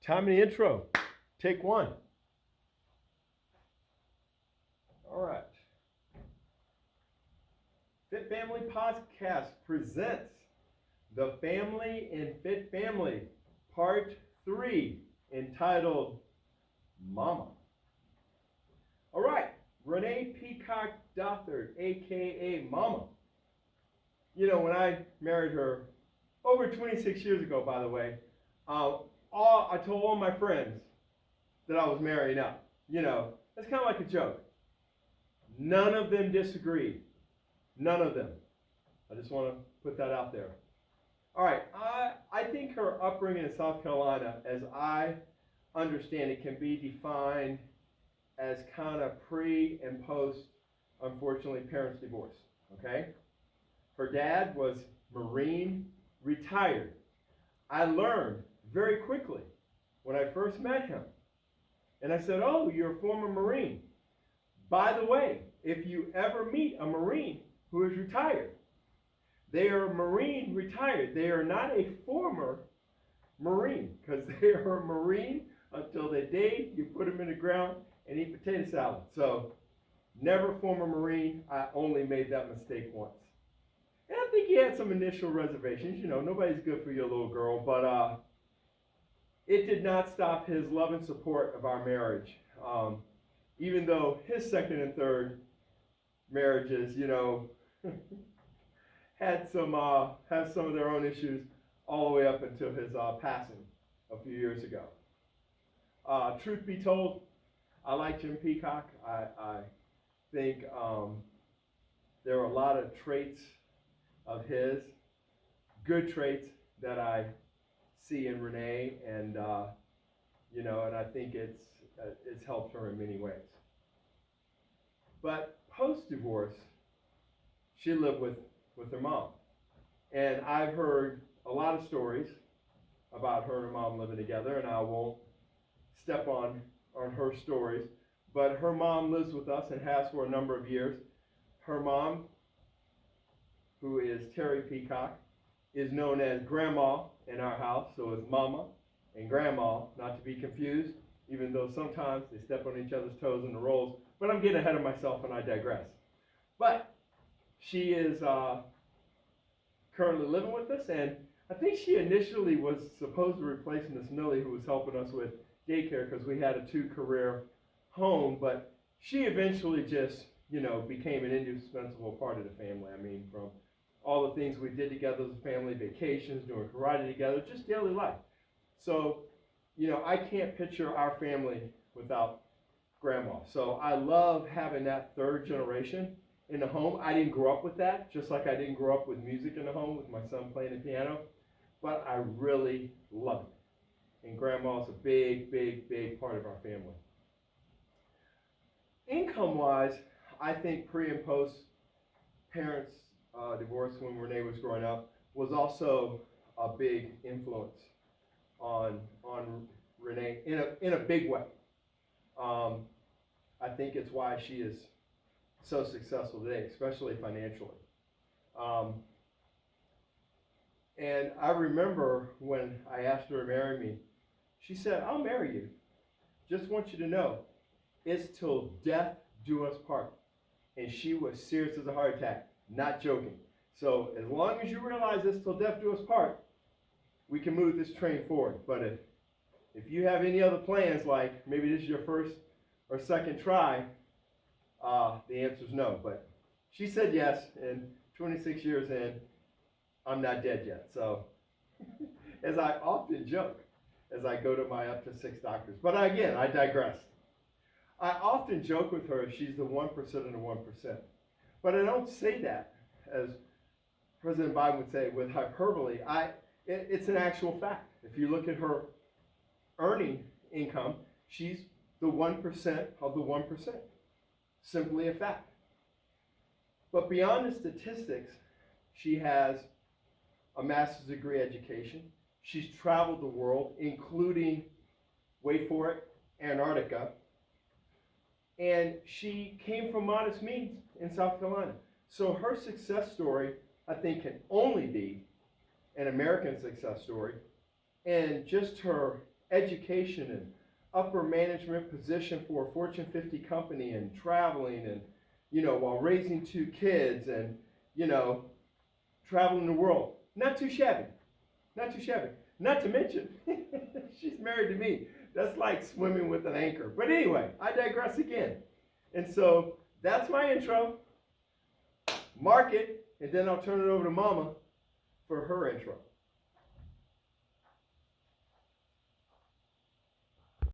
Time of the intro. Take one. All right. Fit Family Podcast presents The Family in Fit Family, Part 3, entitled Mama. All right. Renee Peacock Dothard, a.k.a. Mama. You know, when I married her over 26 years ago, by the way, I told all my friends that I was marrying up. You know, that's kind of like a joke. None of them disagreed. None of them. I just want to put that out there. All right, I think her upbringing in South Carolina, as I understand it, can be defined as kind of pre and post, unfortunately, parents' divorce. Okay? Her dad was Marine, retired. I learned very quickly when I first met him. And I said, "Oh, you're a former Marine. By the way, if you ever meet a Marine who is retired, they are Marine retired. They are not a former Marine, because they are a Marine until the day you put them in the ground and eat potato salad." So, never former Marine. I only made that mistake once. And I think he had some initial reservations. You know, nobody's good for your little girl, but it did not stop his love and support of our marriage. Even though his second and third marriages, you know, had some of their own issues all the way up until his passing a few years ago. Truth be told, I like Jim Peacock. I think there are a lot of traits of his, good traits, that I see in Renee, and you know, and I think it's helped her in many ways. But post-divorce, she lived with her mom, and I've heard a lot of stories about her and her mom living together, and I won't step on her stories, but her mom lives with us and has for a number of years. Her mom, who is Terry Peacock, is known as Grandma in our house, so it's Mama and Grandma, not to be confused, even though sometimes they step on each other's toes in the roles, but I'm getting ahead of myself and I digress. But she is currently living with us, and I think she initially was supposed to replace Miss Millie, who was helping us with daycare, because we had a 2-career home, but she eventually just, you know, became an indispensable part of the family. I mean, from all the things we did together as a family, vacations, doing karate together, just daily life. So, you know, I can't picture our family without Grandma. So I love having that third generation in the home. I didn't grow up with that, just like I didn't grow up with music in the home with my son playing the piano, but I really love it. And Grandma's a big, big, big part of our family. Income-wise, I think pre and post parents' divorce when Renee was growing up was also a big influence on Renee in a big way. I think it's why she is so successful today, especially financially. And I remember when I asked her to marry me, she said, "I'll marry you. Just want you to know, it's till death do us part." And she was serious as a heart attack, not joking. So as long as you realize it's till death do us part, we can move this train forward. But if you have any other plans, like maybe this is your first or second try, the answer is no. But she said yes, and 26 years in, I'm not dead yet. So as I often joke, as I go to my up to 6 doctors. But again, I digress. I often joke with her, she's the 1% of the 1%. But I don't say that, as President Biden would say, with hyperbole. It's an actual fact. If you look at her earning income, she's the 1% of the 1%. Simply a fact. But beyond the statistics, she has a master's degree education. She's traveled the world, including, wait for it, Antarctica. And she came from modest means in South Carolina. So her success story, I think, can only be an American success story. And just her education and upper management position for a Fortune 50 company and traveling and, while raising 2 kids and, traveling the world. Not too shabby. Not too shabby. Not to mention, she's married to me. That's like swimming with an anchor. But anyway, I digress again. And so that's my intro. Mark it, and then I'll turn it over to Mama for her intro.